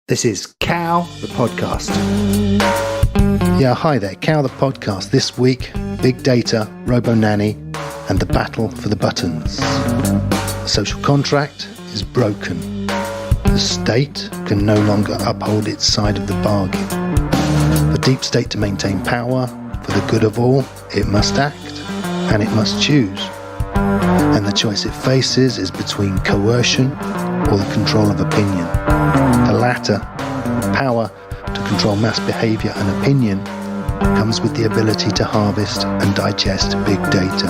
This is Cow, the podcast. Yeah, hi there, Cow, the podcast. This week, big data, Robo, Nanny, and the battle for the buttons. The social contract is broken. The state can no longer uphold its side of the bargain. For deep state to maintain power, for the good of all, it must act, and it must choose. And the choice it faces is between coercion or the control of opinion. The latter, power to control mass behaviour and opinion, comes with the ability to harvest and digest big data.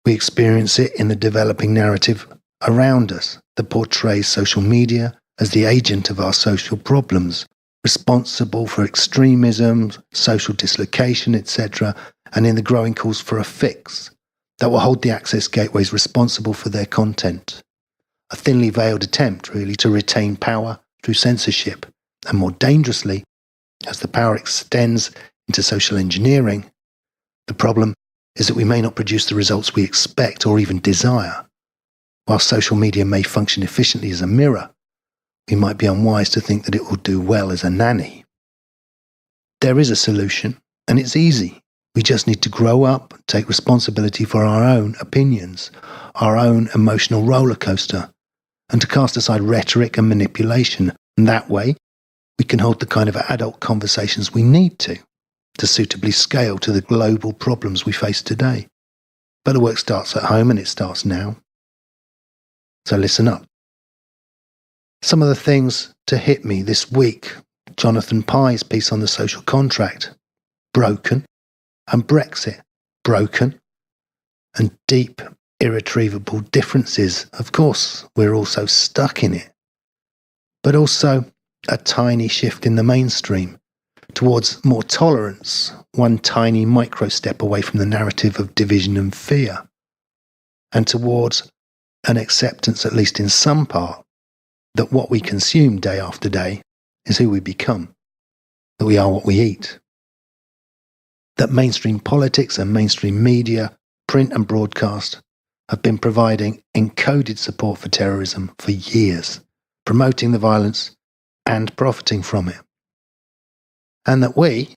We experience it in the developing narrative around us that portrays social media as the agent of our social problems, responsible for extremism, social dislocation, etc., and in the growing calls for a fix that will hold the access gateways responsible for their content. A thinly veiled attempt, really, to retain power through censorship, and more dangerously, as the power extends into social engineering, the problem is that we may not produce the results we expect or even desire. While social media may function efficiently as a mirror, we might be unwise to think that it will do well as a nanny. There is a solution, and it's easy. We just need to grow up, take responsibility for our own opinions, our own emotional roller coaster, and to cast aside rhetoric and manipulation. And that way, we can hold the kind of adult conversations we need to suitably scale to the global problems we face today. But the work starts at home, and it starts now. So listen up. Some of the things to hit me this week: Jonathan Pye's piece on the social contract, broken, and Brexit, broken, and deep, irretrievable differences. Of course, we're also stuck in it. But also a tiny shift in the mainstream towards more tolerance, one tiny micro step away from the narrative of division and fear, and towards an acceptance, at least in some part, that what we consume day after day is who we become, that we are what we eat. That mainstream politics and mainstream media, print and broadcast, have been providing encoded support for terrorism for years, promoting the violence and profiting from it. And that we,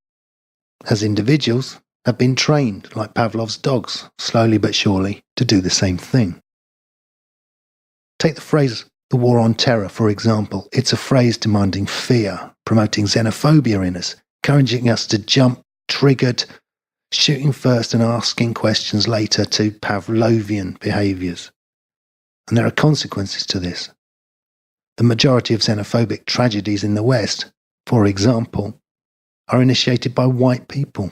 as individuals, have been trained, like Pavlov's dogs, slowly but surely, to do the same thing. Take the phrase "the war on terror," for example. It's a phrase demanding fear, promoting xenophobia in us, encouraging us to jump, triggered, shooting first and asking questions later, to Pavlovian behaviours. And there are consequences to this. The majority of xenophobic tragedies in the West, for example, are initiated by white people.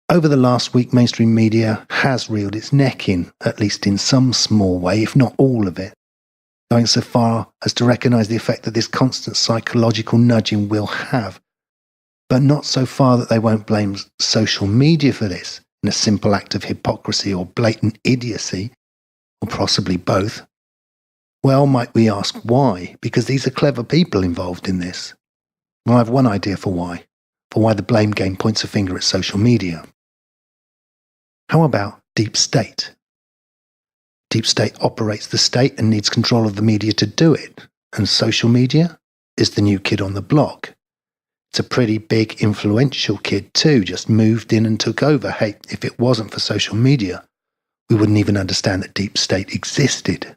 Over the last week, mainstream media has reeled its neck in, at least in some small way, if not all of it, going so far as to recognise the effect that this constant psychological nudging will have, but not so far that they won't blame social media for this, in a simple act of hypocrisy or blatant idiocy, or possibly both. Well, might we ask why? Because these are clever people involved in this. Well, I have one idea for why the blame game points a finger at social media. How about deep state? Deep state operates the state and needs control of the media to do it, and social media is the new kid on the block. It's a pretty big, influential kid too, just moved in and took over. Hey, if it wasn't for social media, we wouldn't even understand that deep state existed.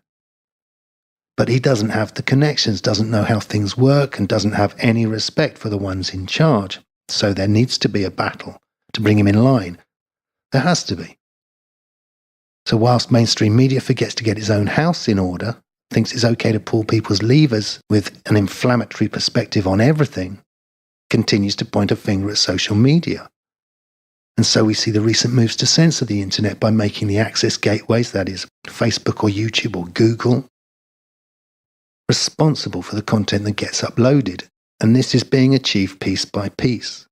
But he doesn't have the connections, doesn't know how things work, and doesn't have any respect for the ones in charge. So there needs to be a battle to bring him in line. There has to be. So whilst mainstream media forgets to get its own house in order, thinks it's okay to pull people's levers with an inflammatory perspective on everything, continues to point a finger at social media. And so we see the recent moves to censor the internet by making the access gateways, that is, Facebook or YouTube or Google, responsible for the content that gets uploaded. And this is being achieved piece by piece,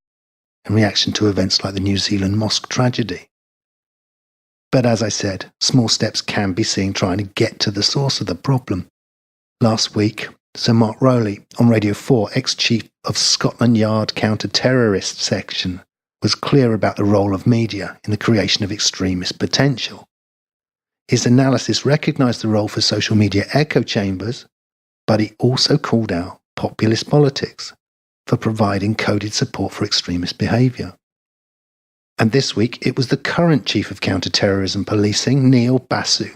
in reaction to events like the New Zealand mosque tragedy. But as I said, small steps can be seen trying to get to the source of the problem. Last week, Sir Mark Rowley on Radio 4, ex-chief of Scotland Yard counter-terrorist section, was clear about the role of media in the creation of extremist potential. His analysis recognised the role for social media echo chambers, but he also called out populist politics for providing coded support for extremist behaviour. And this week, it was the current Chief of Counter-Terrorism Policing, Neil Basu,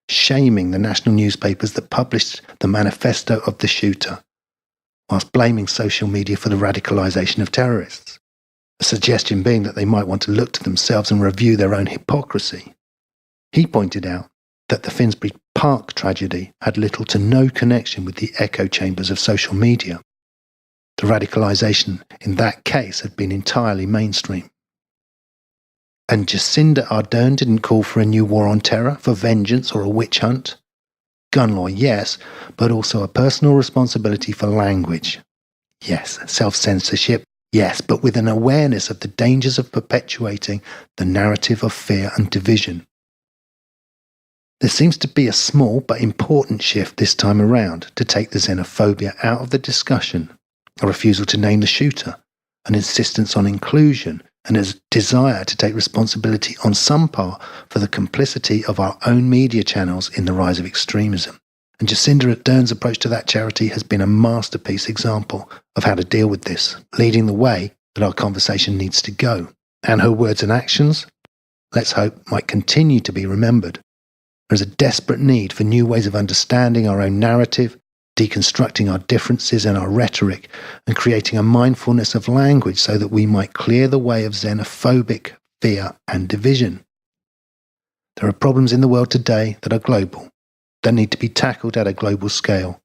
shaming the national newspapers that published the manifesto of the shooter, whilst blaming social media for the radicalisation of terrorists. A suggestion being that they might want to look to themselves and review their own hypocrisy. He pointed out that the Finsbury Park tragedy had little to no connection with the echo chambers of social media. The radicalisation in that case had been entirely mainstream. And Jacinda Ardern didn't call for a new war on terror, for vengeance or a witch hunt. Gun law, yes, but also a personal responsibility for language. Yes, self-censorship, yes, but with an awareness of the dangers of perpetuating the narrative of fear and division. There seems to be a small but important shift this time around to take the xenophobia out of the discussion, a refusal to name the shooter, an insistence on inclusion, and a desire to take responsibility on some part for the complicity of our own media channels in the rise of extremism. And Jacinda Ardern's approach to that charity has been a masterpiece example of how to deal with this, leading the way that our conversation needs to go. And her words and actions, let's hope, might continue to be remembered. There is a desperate need for new ways of understanding our own narrative, deconstructing our differences and our rhetoric, and creating a mindfulness of language so that we might clear the way of xenophobic fear and division. There are problems in the world today that are global, that need to be tackled at a global scale.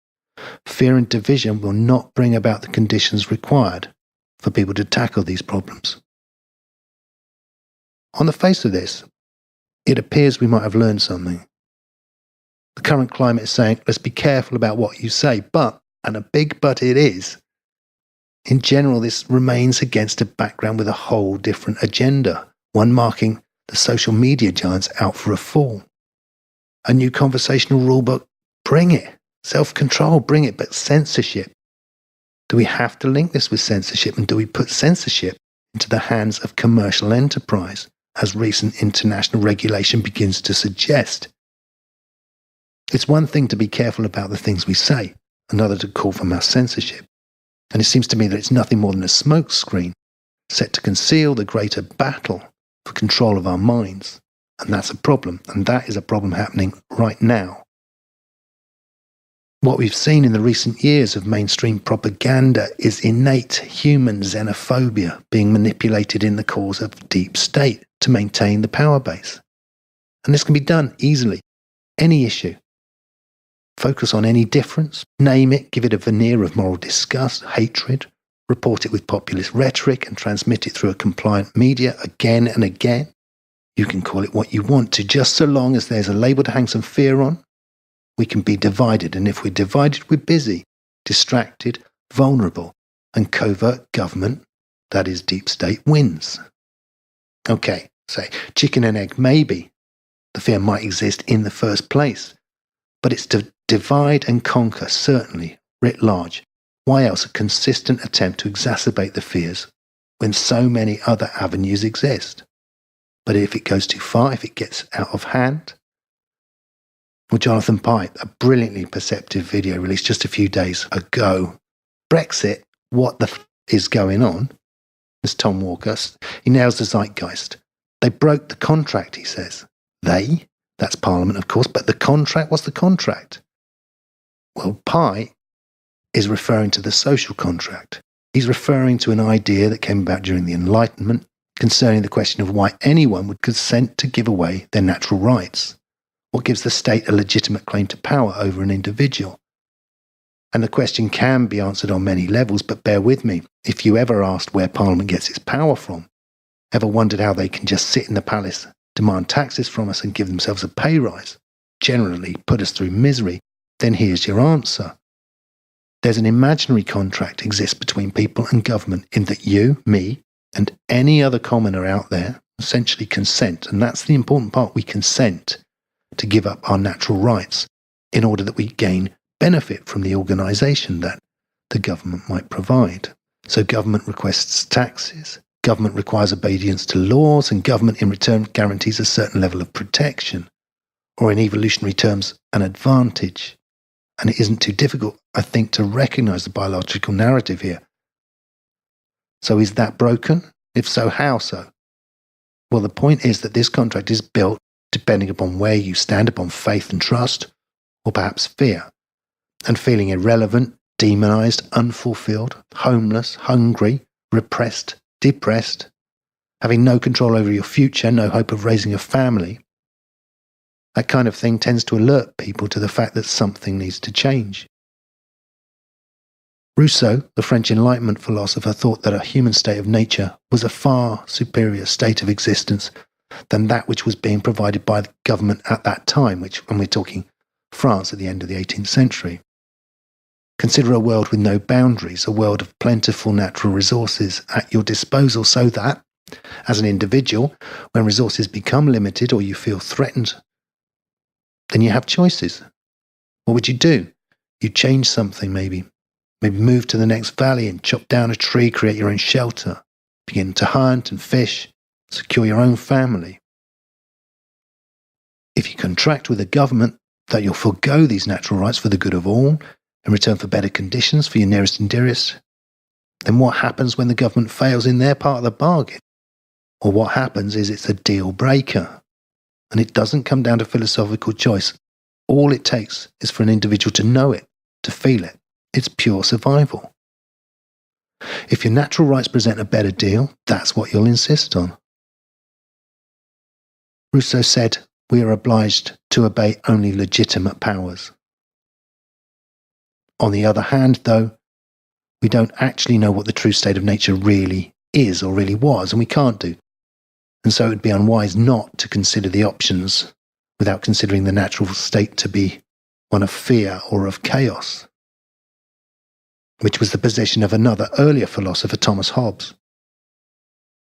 Fear and division will not bring about the conditions required for people to tackle these problems. On the face of this, it appears we might have learned something. The current climate is saying, let's be careful about what you say, but, and a big but it is, in general this remains against a background with a whole different agenda, one marking the social media giants out for a fall. A new conversational rulebook, bring it. Self-control, bring it, but censorship. Do we have to link this with censorship, and do we put censorship into the hands of commercial enterprise, as recent international regulation begins to suggest? It's one thing to be careful about the things we say, another to call for mass censorship. And it seems to me that it's nothing more than a smokescreen set to conceal the greater battle for control of our minds. And that's a problem, and that is a problem happening right now. What we've seen in the recent years of mainstream propaganda is innate human xenophobia being manipulated in the cause of deep state to maintain the power base. And this can be done easily. Any issue. Focus on any difference, name it, give it a veneer of moral disgust, hatred, report it with populist rhetoric and transmit it through a compliant media again and again. You can call it what you want to, just so long as there's a label to hang some fear on. We can be divided, and if we're divided, we're busy, distracted, vulnerable, and covert government, that is deep state, wins. Okay, say chicken and egg, maybe. The fear might exist in the first place, but it's to divide and conquer, certainly, writ large. Why else a consistent attempt to exacerbate the fears when so many other avenues exist? But if it goes too far, if it gets out of hand, well, Jonathan Pike, a brilliantly perceptive video released just a few days ago. Brexit, what the is going on? As Tom Walker, he nails the zeitgeist. They broke the contract, he says. They? That's Parliament, of course, but the contract? What's the contract? Well, Pike is referring to the social contract. He's referring to an idea that came about during the Enlightenment concerning the question of why anyone would consent to give away their natural rights. What gives the state a legitimate claim to power over an individual? And the question can be answered on many levels, but bear with me. If you ever asked where Parliament gets its power from, ever wondered how they can just sit in the palace, demand taxes from us and give themselves a pay rise, generally put us through misery, then here's your answer. There's an imaginary contract exists between people and government in that you, me, and any other commoner out there essentially consent, and that's the important part, we consent to give up our natural rights in order that we gain benefit from the organisation that the government might provide. So government requests taxes, government requires obedience to laws, and government in return guarantees a certain level of protection. or in evolutionary terms, an advantage. And it isn't too difficult, I think, to recognize the biological narrative here. So is that broken? If so, how so? Well, the point is that this contract is built depending upon where you stand upon faith and trust, or perhaps fear, and feeling irrelevant, demonized, unfulfilled, homeless, hungry, repressed, depressed, having no control over your future, no hope of raising a family. That kind of thing tends to alert people to the fact that something needs to change. Rousseau, the French Enlightenment philosopher, thought that a human state of nature was a far superior state of existence than that which was being provided by the government at that time, when we're talking France at the end of the 18th century. Consider a world with no boundaries, a world of plentiful natural resources at your disposal, so that, as an individual, when resources become limited or you feel threatened, then you have choices. What would you do? You change something, maybe. Maybe move to the next valley and chop down a tree, create your own shelter, begin to hunt and fish, secure your own family. If you contract with the government that you'll forego these natural rights for the good of all, in return for better conditions for your nearest and dearest, then what happens when the government fails in their part of the bargain? Or what happens is it's a deal breaker. And it doesn't come down to philosophical choice. All it takes is for an individual to know it, to feel it. It's pure survival. If your natural rights present a better deal, that's what you'll insist on. Rousseau said, we are obliged to obey only legitimate powers. On the other hand, though, we don't actually know what the true state of nature really is or really was, and we can't do. And so it would be unwise not to consider the options without considering the natural state to be one of fear or of chaos, which was the position of another earlier philosopher, Thomas Hobbes.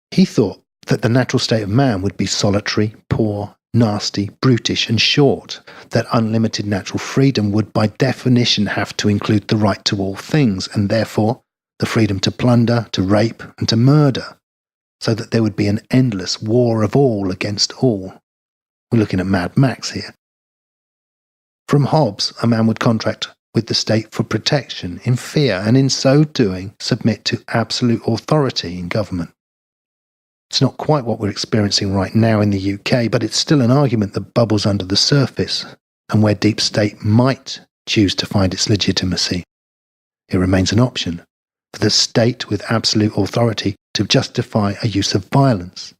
He thought that the natural state of man would be solitary, poor, nasty, brutish, and short, that unlimited natural freedom would by definition have to include the right to all things, and therefore the freedom to plunder, to rape, and to murder, so that there would be an endless war of all against all. We're looking at Mad Max here. From Hobbes, a man would contract with the state for protection, in fear, and in so doing submit to absolute authority in government. It's not quite what we're experiencing right now in the UK, but it's still an argument that bubbles under the surface, and where deep state might choose to find its legitimacy. It remains an option for the state with absolute authority to justify a use of violence.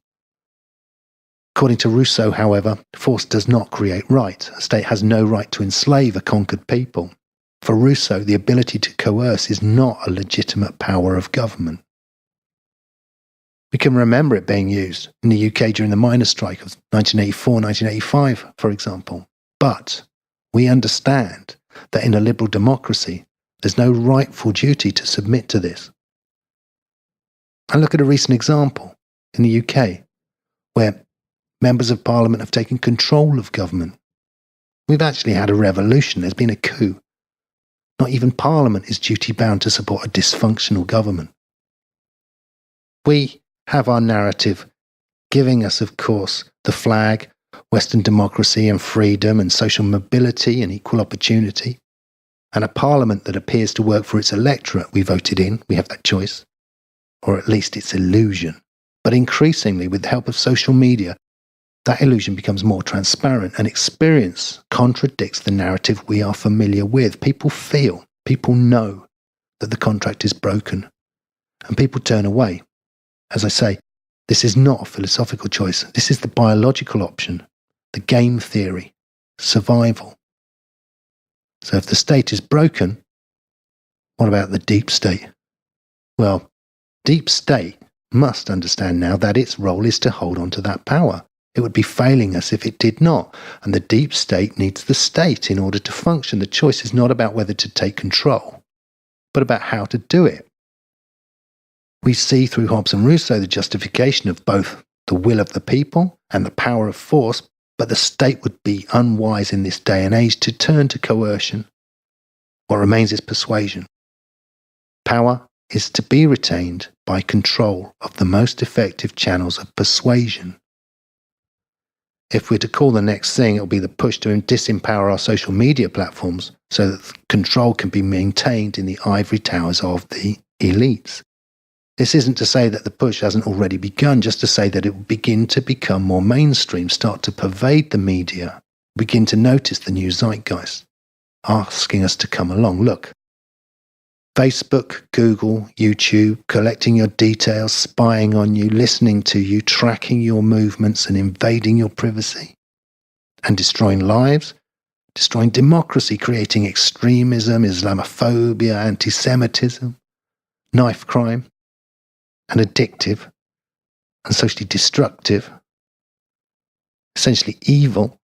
According to Rousseau, however, force does not create right. A state has no right to enslave a conquered people. For Rousseau, the ability to coerce is not a legitimate power of government. We can remember it being used in the UK during the miners' strike of 1984-1985, for example. But we understand that in a liberal democracy, there's no rightful duty to submit to this. And look at a recent example in the UK, where members of parliament have taken control of government. We've actually had a revolution. There's been a coup. Not even parliament is duty-bound to support a dysfunctional government. We have our narrative giving us, of course, the flag, Western democracy and freedom and social mobility and equal opportunity, and a parliament that appears to work for its electorate we voted in. We have that choice, or at least its illusion. But increasingly, with the help of social media, that illusion becomes more transparent, and experience contradicts the narrative we are familiar with. People feel, people know that the contract is broken, and people turn away. As I say, this is not a philosophical choice. This is the biological option, the game theory, survival. So if the state is broken, what about the deep state? Well, deep state must understand now that its role is to hold on to that power. It would be failing us if it did not, and the deep state needs the state in order to function. The choice is not about whether to take control, but about how to do it. We see through Hobbes and Rousseau the justification of both the will of the people and the power of force, but the state would be unwise in this day and age to turn to coercion. What remains is persuasion. Power is to be retained by control of the most effective channels of persuasion. If we're to call the next thing, it'll be the push to disempower our social media platforms so that control can be maintained in the ivory towers of the elites. This isn't to say that the push hasn't already begun, just to say that it will begin to become more mainstream, start to pervade the media, begin to notice the new zeitgeist, asking us to come along. Look, Facebook, Google, YouTube, collecting your details, spying on you, listening to you, tracking your movements and invading your privacy, and destroying lives, destroying democracy, creating extremism, Islamophobia, anti-Semitism, knife crime, and addictive, and socially destructive, essentially evil.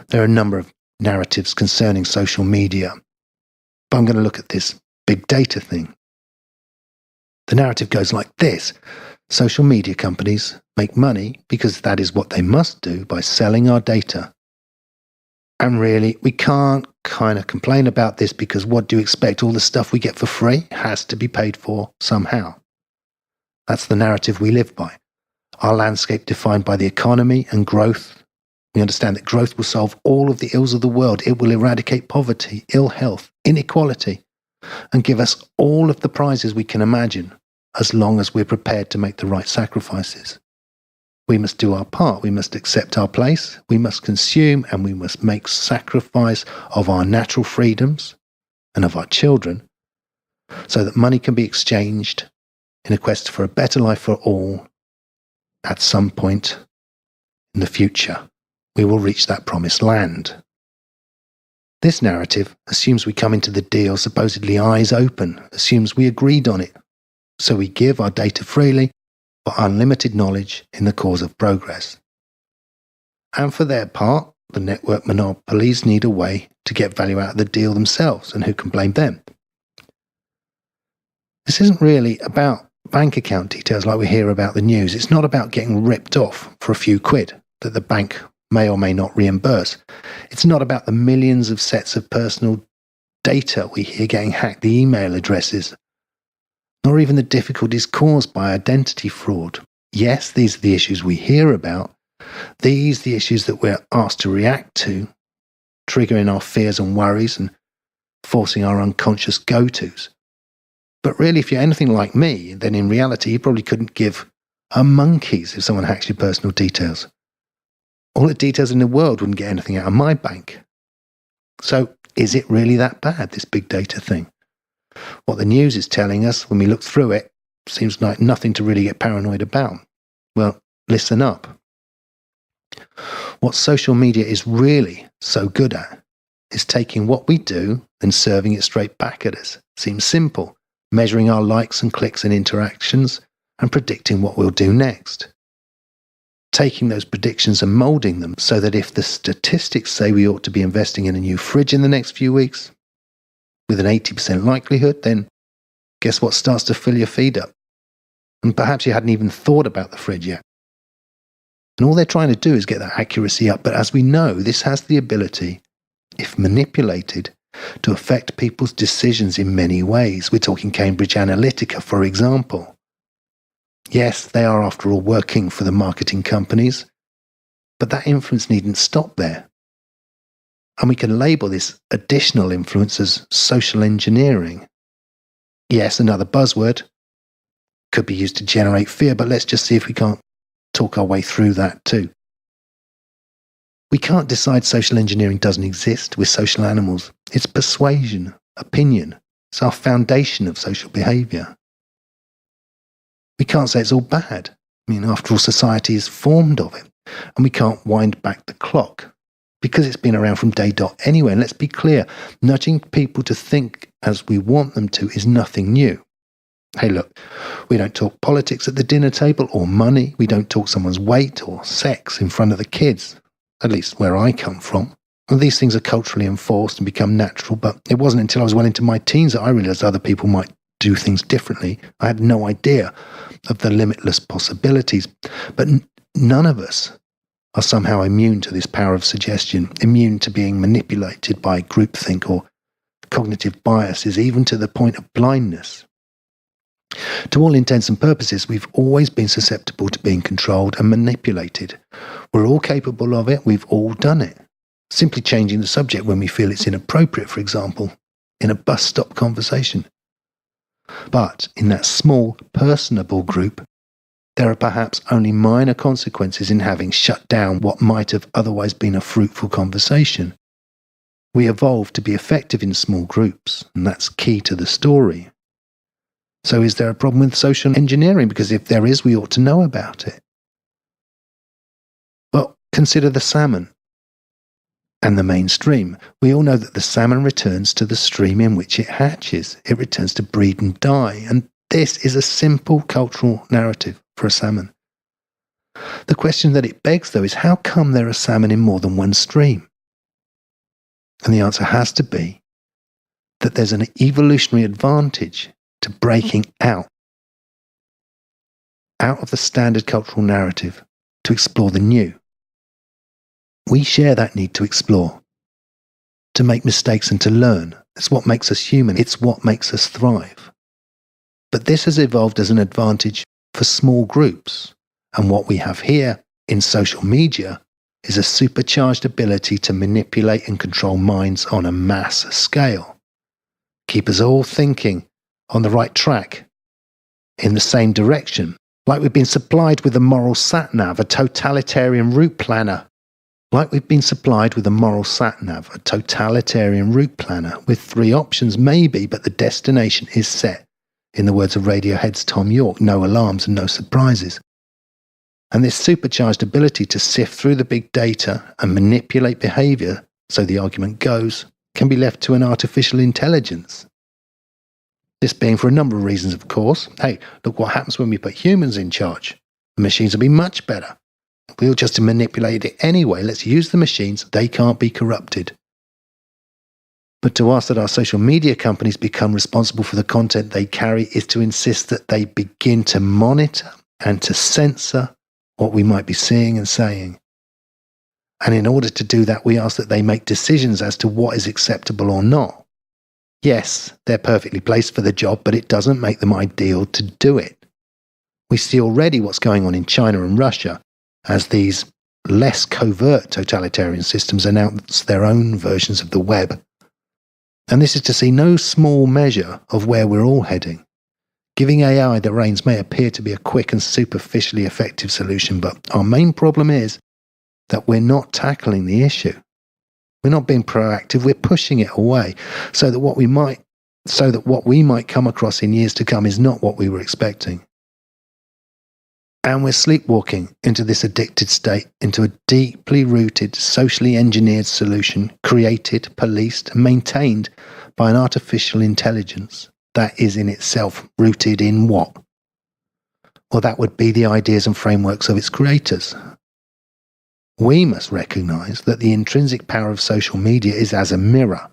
There are a number of narratives concerning social media. But I'm going to look at this big data thing. The narrative goes like this. Social media companies make money because that is what they must do by selling our data. And really, we can't kind of complain about this because what do you expect? All the stuff we get for free has to be paid for somehow. That's the narrative we live by. Our landscape defined by the economy and growth. We understand that growth will solve all of the ills of the world. It will eradicate poverty, ill health, inequality, and give us all of the prizes we can imagine, as long as we're prepared to make the right sacrifices. We must do our part. We must accept our place. We must consume, and we must make sacrifice of our natural freedoms and of our children, so that money can be exchanged in a quest for a better life for all at some point in the future. We will reach that promised land. This narrative assumes we come into the deal supposedly eyes open, assumes we agreed on it. So we give our data freely for unlimited knowledge in the cause of progress. And for their part, the network monopolies need a way to get value out of the deal themselves, and who can blame them? This isn't really about bank account details like we hear about the news. It's not about getting ripped off for a few quid that the bank may or may not reimburse. It's not about the millions of sets of personal data we hear getting hacked, the email addresses, nor even the difficulties caused by identity fraud. Yes, these are the issues we hear about. These are the issues that we're asked to react to, triggering our fears and worries and forcing our unconscious go-tos. But really, if you're anything like me, then in reality, you probably couldn't give a monkey's if someone hacks your personal details. All the details in the world wouldn't get anything out of my bank. So is it really that bad, this big data thing? What the news is telling us when we look through it seems like nothing to really get paranoid about. Well, listen up. What social media is really so good at is taking what we do and serving it straight back at us. Seems simple, measuring our likes and clicks and interactions and predicting what we'll do next. Taking those predictions and moulding them so that if the statistics say we ought to be investing in a new fridge in the next few weeks, with an 80% likelihood, then guess what starts to fill your feed up? And perhaps you hadn't even thought about the fridge yet. And all they're trying to do is get that accuracy up. But as we know, this has the ability, if manipulated, to affect people's decisions in many ways. We're talking Cambridge Analytica, for example. Yes, they are, after all, working for the marketing companies, but that influence needn't stop there. And we can label this additional influence as social engineering. Yes, another buzzword. Could be used to generate fear, but let's just see if we can't talk our way through that too. We can't decide social engineering doesn't exist. We're social animals. It's persuasion, opinion. It's our foundation of social behaviour. We can't say it's all bad. I mean, after all, society is formed of it. And we can't wind back the clock because it's been around from day dot anyway. And let's be clear, nudging people to think as we want them to is nothing new. Hey, look, we don't talk politics at the dinner table or money. We don't talk someone's weight or sex in front of the kids, at least where I come from. And these things are culturally enforced and become natural, but it wasn't until I was well into my teens that I realised other people might do things differently. I had no idea of the limitless possibilities. But none of us are somehow immune to this power of suggestion, immune to being manipulated by groupthink or cognitive biases, even to the point of blindness. To all intents and purposes, we've always been susceptible to being controlled and manipulated. We're all capable of it, we've all done it. Simply changing the subject when we feel it's inappropriate, for example, in a bus stop conversation. But in that small, personable group, there are perhaps only minor consequences in having shut down what might have otherwise been a fruitful conversation. We evolved to be effective in small groups, and that's key to the story. So is there a problem with social engineering? Because if there is, we ought to know about it. Well, consider the salmon and the mainstream. We all know that the salmon returns to the stream in which it hatches. It returns to breed and die, and this is a simple cultural narrative for a salmon. The question that it begs, though, is how come there are salmon in more than one stream? And the answer has to be that there's an evolutionary advantage to breaking out of the standard cultural narrative to explore the new. We share that need to explore, to make mistakes and to learn. It's what makes us human. It's what makes us thrive. But this has evolved as an advantage for small groups. And what we have here in social media is a supercharged ability to manipulate and control minds on a mass scale. Keep us all thinking on the right track, in the same direction, like we've been supplied with a moral sat-nav, a totalitarian route planner. Like we've been supplied with a moral sat-nav, a totalitarian route planner, with 3 options maybe, but the destination is set. In the words of Radiohead's Tom York, no alarms and no surprises. And this supercharged ability to sift through the big data and manipulate behaviour, so the argument goes, can be left to an artificial intelligence. This being for a number of reasons, of course. Hey, look what happens when we put humans in charge. The machines will be much better. We'll just manipulate it anyway. Let's use the machines. They can't be corrupted. But to ask that our social media companies become responsible for the content they carry is to insist that they begin to monitor and to censor what we might be seeing and saying. And in order to do that, we ask that they make decisions as to what is acceptable or not. Yes, they're perfectly placed for the job, but it doesn't make them ideal to do it. We see already what's going on in China and Russia as these less covert totalitarian systems announce their own versions of the web. And this is to see no small measure of where we're all heading. Giving AI the reins may appear to be a quick and superficially effective solution, but our main problem is that we're not tackling the issue. We're not being proactive, we're pushing it away, so that what we might come across in years to come is not what we were expecting. And we're sleepwalking into this addicted state, into a deeply rooted, socially engineered solution created, policed, and maintained by an artificial intelligence that is in itself rooted in what? Well, that would be the ideas and frameworks of its creators. We must recognise that the intrinsic power of social media is as a mirror.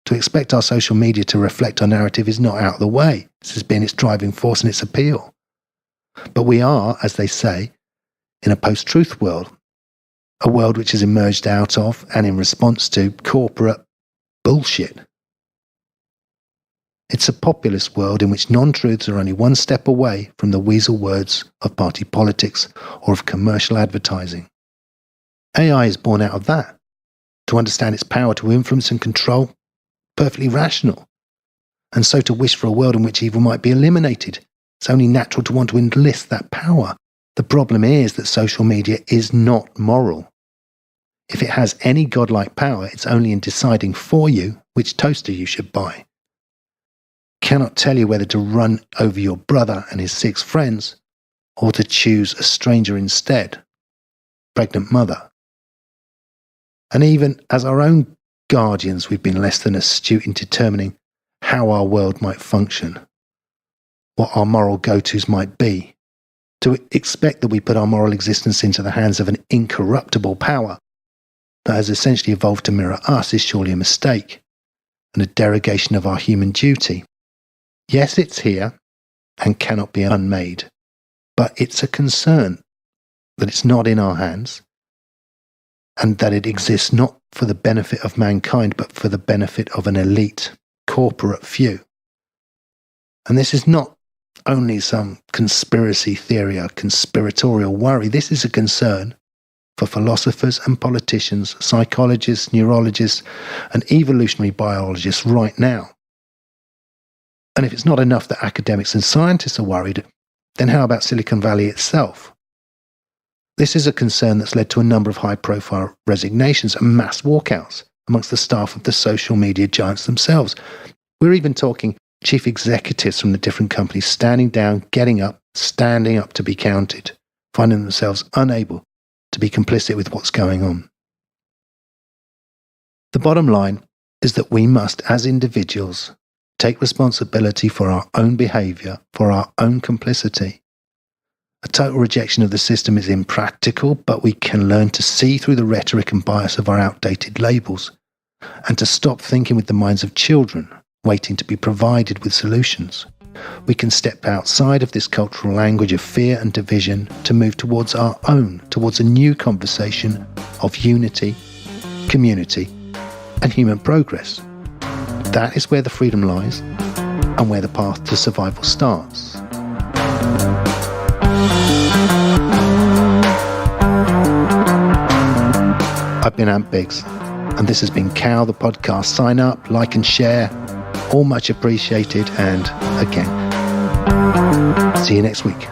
To expect our social media to reflect our narrative is not out of the way. This has been its driving force and its appeal. But we are, as they say, in a post-truth world, a world which has emerged out of and in response to corporate bullshit. It's a populist world in which non-truths are only one step away from the weasel words of party politics or of commercial advertising. AI is born out of that. To understand its power to influence and control, perfectly rational. And so to wish for a world in which evil might be eliminated. It's only natural to want to enlist that power. The problem is that social media is not moral. If it has any godlike power, it's only in deciding for you which toaster you should buy. Cannot tell you whether to run over your brother and his 6 friends or to choose a stranger instead, pregnant mother. And even as our own guardians, we've been less than astute in determining how our world might function, what our moral go-tos might be. To expect that we put our moral existence into the hands of an incorruptible power that has essentially evolved to mirror us is surely a mistake and a derogation of our human duty. Yes, it's here and cannot be unmade, but it's a concern that it's not in our hands and that it exists not for the benefit of mankind, but for the benefit of an elite corporate few. And this is not only some conspiracy theory or conspiratorial worry. This is a concern for philosophers and politicians, psychologists, neurologists, and evolutionary biologists right now. And if it's not enough that academics and scientists are worried, then how about Silicon Valley itself? This is a concern that's led to a number of high-profile resignations and mass walkouts amongst the staff of the social media giants themselves. We're even talking chief executives from the different companies standing down, getting up, standing up to be counted, finding themselves unable to be complicit with what's going on. The bottom line is that we must, as individuals, take responsibility for our own behaviour, for our own complicity. A total rejection of the system is impractical, but we can learn to see through the rhetoric and bias of our outdated labels and to stop thinking with the minds of children, waiting to be provided with solutions. We can step outside of this cultural language of fear and division to move towards our own, towards a new conversation of unity, community, and human progress. That is where the freedom lies and where the path to survival starts. I've been Ant Biggs, and this has been Cow the Podcast. Sign up, like and share. All much appreciated, and again, see you next week.